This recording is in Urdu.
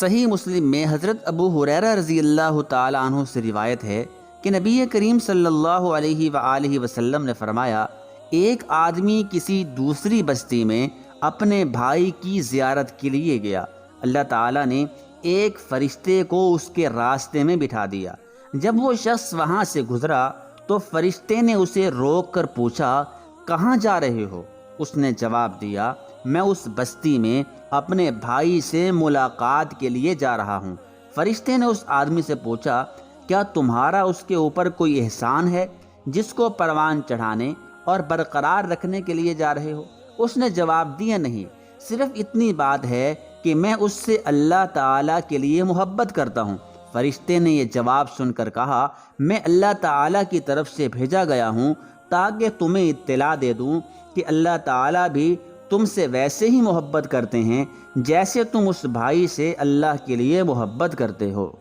صحیح مسلم میں حضرت ابو ہریرہ رضی اللہ تعالی عنہ سے روایت ہے کہ نبی کریم صلی اللہ علیہ وآلہ وسلم نے فرمایا، ایک آدمی کسی دوسری بستی میں اپنے بھائی کی زیارت کے لیے گیا۔ اللہ تعالیٰ نے ایک فرشتے کو اس کے راستے میں بٹھا دیا۔ جب وہ شخص وہاں سے گزرا تو فرشتے نے اسے روک کر پوچھا، کہاں جا رہے ہو؟ اس نے جواب دیا، میں اس بستی میں اپنے بھائی سے ملاقات کے لیے جا رہا ہوں۔ فرشتے نے اس آدمی سے پوچھا، کیا تمہارا اس کے اوپر کوئی احسان ہے جس کو پروان چڑھانے اور برقرار رکھنے کے لیے جا رہے ہو؟ اس نے جواب دیا، نہیں، صرف اتنی بات ہے کہ میں اس سے اللہ تعالیٰ کے لیے محبت کرتا ہوں۔ فرشتے نے یہ جواب سن کر کہا، میں اللہ تعالیٰ کی طرف سے بھیجا گیا ہوں تاکہ تمہیں اطلاع دے دوں کہ اللہ تعالیٰ بھی تم سے ویسے ہی محبت کرتے ہیں جیسے تم اس بھائی سے اللہ کے لیے محبت کرتے ہو۔